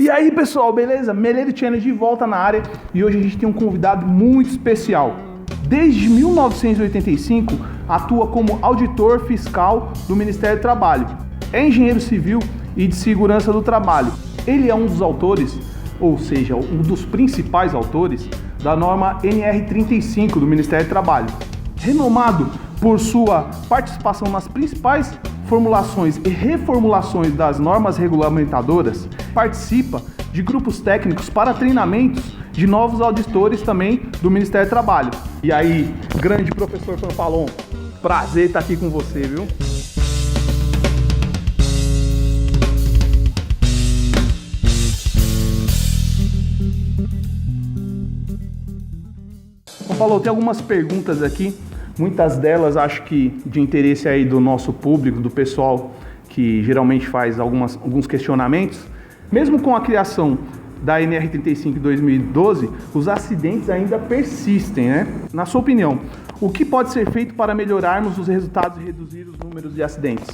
E aí, pessoal, beleza? Meleiro Channel de volta na área e hoje a gente tem um convidado muito especial. Desde 1985, atua como auditor fiscal do Ministério do Trabalho. É engenheiro civil e de segurança do trabalho. Ele é um dos autores, ou seja, um dos principais autores da norma NR35 do Ministério do Trabalho. Renomado por sua participação nas principais formulações e reformulações das normas regulamentadoras, participa de grupos técnicos para treinamentos de novos auditores também do Ministério do Trabalho. E aí, grande professor Fanfalon, prazer estar aqui com você, viu? Fanfalon, tem algumas perguntas aqui. Muitas delas acho que de interesse aí do nosso público, do pessoal que geralmente faz alguns questionamentos. Mesmo com a criação da NR35 em 2012, os acidentes ainda persistem, né? Na sua opinião, o que pode ser feito para melhorarmos os resultados e reduzir os números de acidentes?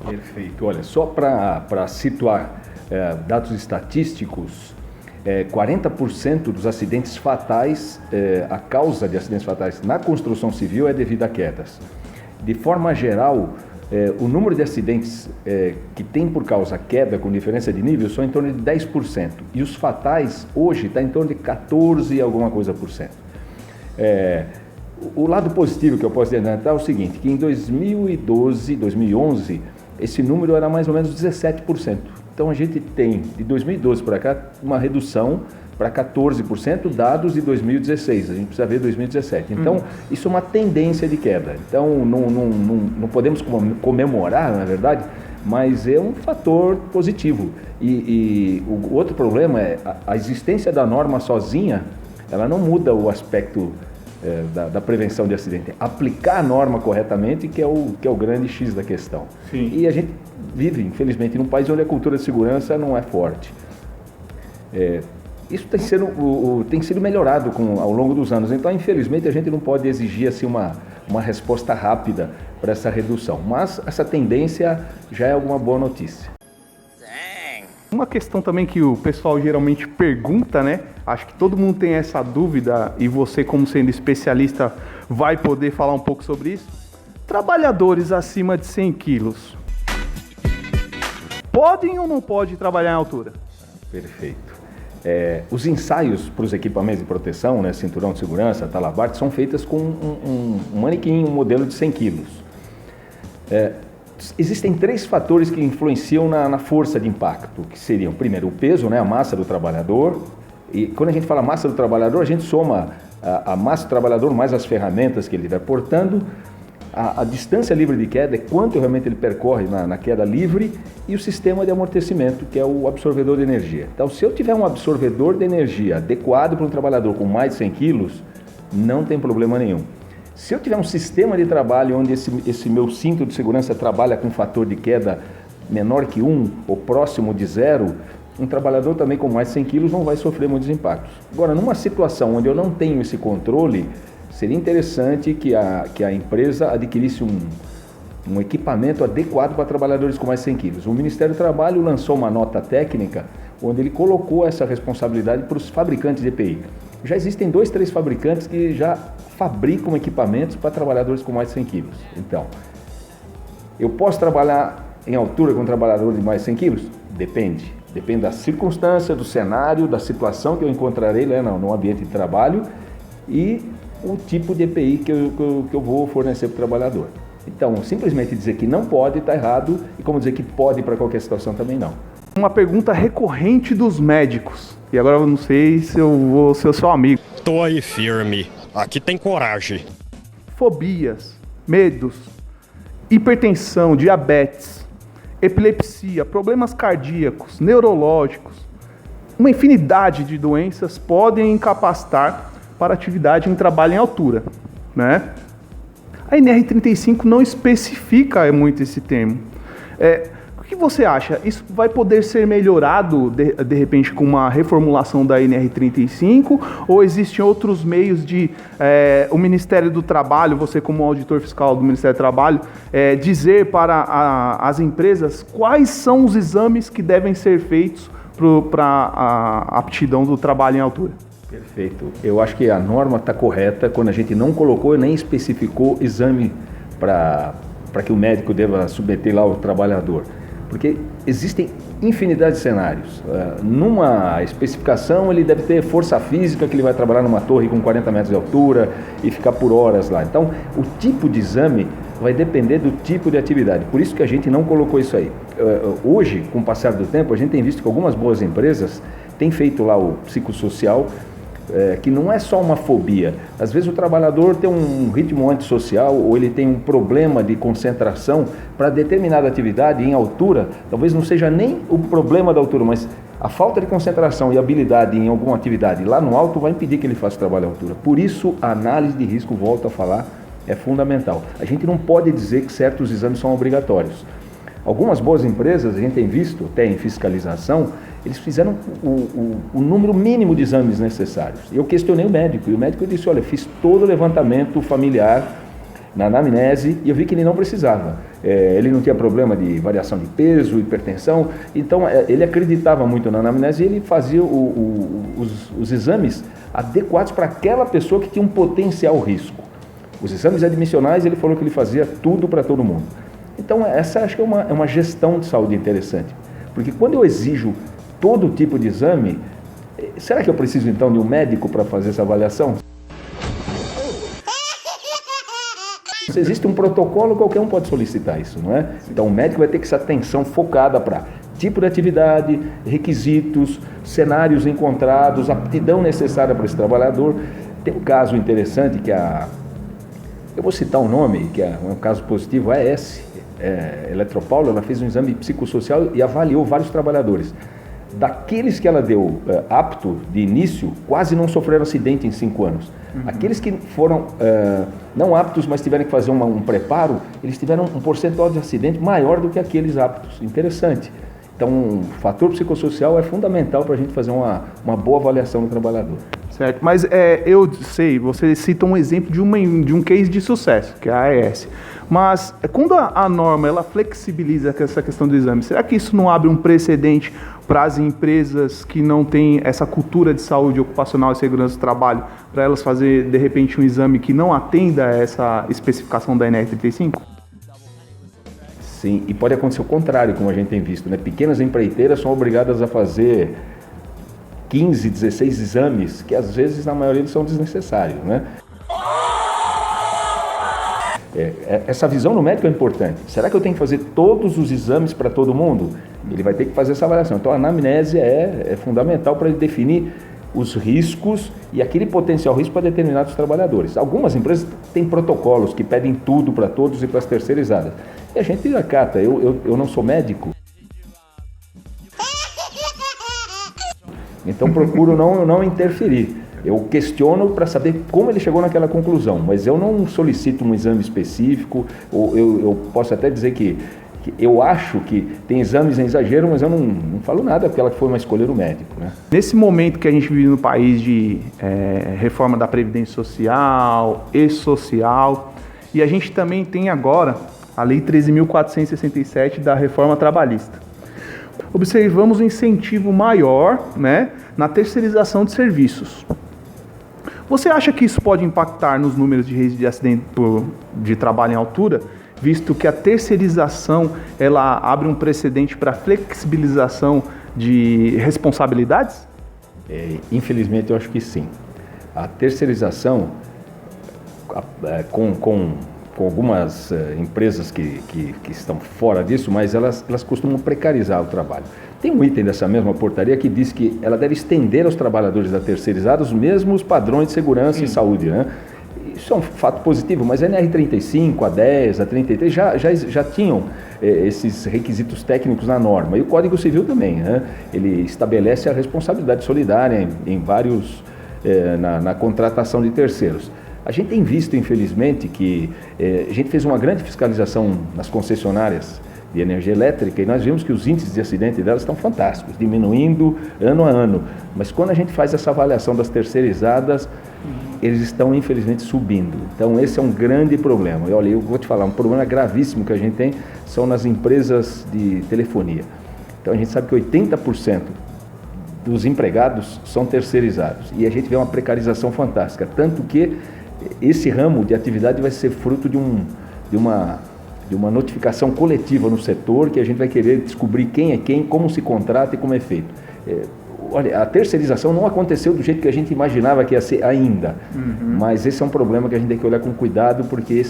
Perfeito. Olha, só para situar dados estatísticos, 40% dos acidentes fatais, a causa de acidentes fatais na construção civil é devido a quedas. De forma geral, o número de acidentes que tem por causa queda com diferença de nível são em torno de 10%. E os fatais hoje está em torno de 14 alguma coisa por cento. O lado positivo que eu posso adiantar é o seguinte, que em 2012, 2011, esse número era mais ou menos 17%. Então a gente tem, de 2012 para cá, uma redução para 14%, dados de 2016, a gente precisa ver 2017. Então, isso é uma tendência de queda. Então, não podemos comemorar, na verdade, mas é um fator positivo. E o outro problema é a existência da norma sozinha, ela não muda o aspecto da prevenção de acidente. Aplicar a norma corretamente que é o grande X da questão. Sim. E a gente vive, infelizmente, num país onde a cultura de segurança não é forte. Isso tem sido melhorado ao longo dos anos. Então, infelizmente, a gente não pode exigir assim, uma resposta rápida para essa redução. Mas essa tendência já é alguma boa notícia. Uma questão também que o pessoal geralmente pergunta, né? Acho que todo mundo tem essa dúvida e você, como sendo especialista, vai poder falar um pouco sobre isso. Trabalhadores acima de 100 quilos, podem ou não podem trabalhar em altura? Perfeito. Os ensaios para os equipamentos de proteção, né, cinturão de segurança, talabarte, são feitas com um manequim, um modelo de 100 quilos. Existem 3 fatores que influenciam na força de impacto, que seriam, primeiro, o peso, né, a massa do trabalhador. E quando a gente fala massa do trabalhador, a gente soma a massa do trabalhador mais as ferramentas que ele estiver portando, a distância livre de queda, é quanto realmente ele percorre na queda livre, e o sistema de amortecimento, que é o absorvedor de energia. Então, se eu tiver um absorvedor de energia adequado para um trabalhador com mais de 100 quilos, não tem problema nenhum. Se eu tiver um sistema de trabalho onde esse meu cinto de segurança trabalha com um fator de queda menor que 1 ou próximo de 0, um trabalhador também com mais de 100 quilos não vai sofrer muitos impactos. Agora, numa situação onde eu não tenho esse controle, seria interessante que a empresa adquirisse um equipamento adequado para trabalhadores com mais de 100 quilos. O Ministério do Trabalho lançou uma nota técnica onde ele colocou essa responsabilidade para os fabricantes de EPI. Já existem 2, 3 fabricantes que já fabricam equipamentos para trabalhadores com mais de 100 quilos. Então, eu posso trabalhar em altura com um trabalhador de mais de 100 quilos? Depende. Depende da circunstância, do cenário, da situação que eu encontrarei no ambiente de trabalho e o tipo de EPI que eu vou fornecer para o trabalhador. Então, simplesmente dizer que não pode está errado e como dizer que pode para qualquer situação também não. Uma pergunta recorrente dos médicos, e agora eu não sei se eu vou ser o seu amigo. Tô aí firme, aqui tem coragem. Fobias, medos, hipertensão, diabetes, epilepsia, problemas cardíacos, neurológicos, uma infinidade de doenças podem incapacitar para atividade em trabalho em altura, né? A NR35 não especifica muito esse termo. O que você acha? Isso vai poder ser melhorado, de repente, com uma reformulação da NR35? Ou existem outros meios de o Ministério do Trabalho, você como auditor fiscal do Ministério do Trabalho, dizer para as empresas quais são os exames que devem ser feitos para a aptidão do trabalho em altura. Perfeito. Eu acho que a norma está correta quando a gente não colocou e nem especificou exame para que o médico deva submeter lá o trabalhador. Porque existem infinidade de cenários. Numa especificação, ele deve ter força física, que ele vai trabalhar numa torre com 40 metros de altura e ficar por horas lá. Então, o tipo de exame vai depender do tipo de atividade. Por isso que a gente não colocou isso aí. Hoje, com o passar do tempo, a gente tem visto que algumas boas empresas têm feito lá o psicossocial, que não é só uma fobia. Às vezes o trabalhador tem um ritmo antissocial ou ele tem um problema de concentração para determinada atividade em altura. Talvez não seja nem o problema da altura, mas a falta de concentração e habilidade em alguma atividade lá no alto vai impedir que ele faça trabalho à altura. Por isso, a análise de risco, volto a falar, é fundamental. A gente não pode dizer que certos exames são obrigatórios. Algumas boas empresas, a gente tem visto, até em fiscalização, eles fizeram o número mínimo de exames necessários. Eu questionei o médico, e o médico disse, olha, fiz todo o levantamento familiar na anamnese e eu vi que ele não precisava. Ele não tinha problema de variação de peso, hipertensão, então ele acreditava muito na anamnese e ele fazia os exames adequados para aquela pessoa que tinha um potencial risco. Os exames admissionais, ele falou que ele fazia tudo para todo mundo. Então, essa acho que é uma gestão de saúde interessante. Porque quando eu exijo todo tipo de exame, será que eu preciso então de um médico para fazer essa avaliação? Se existe um protocolo, qualquer um pode solicitar isso, não é? Então, o médico vai ter que ter essa atenção focada para tipo de atividade, requisitos, cenários encontrados, aptidão necessária para esse trabalhador. Tem um caso interessante que eu vou citar um nome, que é um caso positivo, a AES, Eletropaulo, ela fez um exame psicossocial e avaliou vários trabalhadores. Daqueles que ela deu apto de início, quase não sofreram acidente em 5 anos. Aqueles que foram não aptos, mas tiveram que fazer um preparo, eles tiveram um percentual de acidente maior do que aqueles aptos. Interessante. Então, o fator psicossocial é fundamental para a gente fazer uma boa avaliação do trabalhador. Certo, mas eu sei, você cita um exemplo de um case de sucesso, que é a AES. Mas quando a norma ela flexibiliza essa questão do exame, será que isso não abre um precedente para as empresas que não têm essa cultura de saúde ocupacional e segurança do trabalho, para elas fazer, de repente, um exame que não atenda a essa especificação da NR35? Sim, e pode acontecer o contrário, como a gente tem visto, né? Pequenas empreiteiras são obrigadas a fazer 15, 16 exames, que às vezes, na maioria, são desnecessários, né? Essa visão no médico é importante. Será que eu tenho que fazer todos os exames para todo mundo? Ele vai ter que fazer essa avaliação. Então, a anamnese é fundamental para ele definir os riscos e aquele potencial risco para determinados trabalhadores. Algumas empresas têm protocolos que pedem tudo para todos e para as terceirizadas. E a gente acata. Eu não sou médico. Então, procuro não interferir. Eu questiono para saber como ele chegou naquela conclusão, mas eu não solicito um exame específico, ou eu posso até dizer que eu acho que tem exames em exagero, mas eu não falo nada, porque ela foi uma escolha do médico, né? Nesse momento que a gente vive no país de reforma da Previdência Social e social, e a gente também tem agora a Lei 13.467 da Reforma Trabalhista. Observamos um incentivo maior, né, na terceirização de serviços. Você acha que isso pode impactar nos números de risco de acidente de trabalho em altura, visto que a terceirização ela abre um precedente para flexibilização de responsabilidades? Infelizmente, eu acho que sim. A terceirização, com algumas empresas que estão fora disso, mas elas costumam precarizar o trabalho. Tem um item dessa mesma portaria que diz que ela deve estender aos trabalhadores da terceirizada os mesmos padrões de segurança e saúde, né? Isso é um fato positivo, mas a NR35, a 10, a 33 já tinham esses requisitos técnicos na norma. E o Código Civil também, né? Ele estabelece a responsabilidade solidária em vários, na contratação de terceiros. A gente tem visto, infelizmente, que a gente fez uma grande fiscalização nas concessionárias de energia elétrica e nós vimos que os índices de acidente delas estão fantásticos, diminuindo ano a ano. Mas quando a gente faz essa avaliação das terceirizadas, eles estão, infelizmente, subindo. Então, esse é um grande problema. E olha, eu vou te falar, um problema gravíssimo que a gente tem são nas empresas de telefonia. Então, a gente sabe que 80% dos empregados são terceirizados. E a gente vê uma precarização fantástica. Tanto que esse ramo de atividade vai ser fruto de uma notificação coletiva no setor, que a gente vai querer descobrir quem é quem, como se contrata e como é feito. Olha, a terceirização não aconteceu do jeito que a gente imaginava que ia ser ainda, mas esse é um problema que a gente tem que olhar com cuidado, porque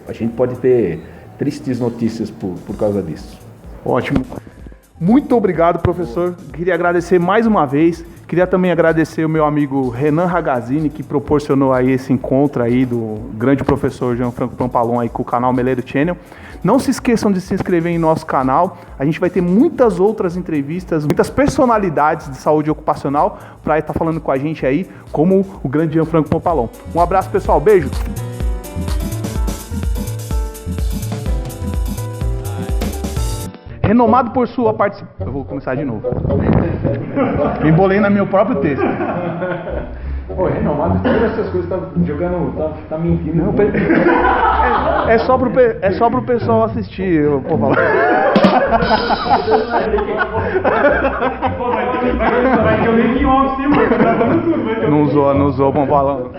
a gente pode ter tristes notícias por causa disso. Ótimo. Muito obrigado, professor. Queria agradecer mais uma vez. Queria também agradecer o meu amigo Renan Ragazzini, que proporcionou aí esse encontro aí do grande professor Gianfranco Pampalon aí com o canal Meleiro Channel. Não se esqueçam de se inscrever em nosso canal. A gente vai ter muitas outras entrevistas, muitas personalidades de saúde ocupacional para estar falando com a gente aí, como o grande Gianfranco Pampalon. Um abraço, pessoal. Beijo. Renomado por sua participação. Eu vou começar de novo. Me embolei no meu próprio texto. Pô, renomado, todas essas coisas, tá jogando, tá mentindo. Não, é só pro pessoal assistir, eu vou falar. Não zoa, vamos falando.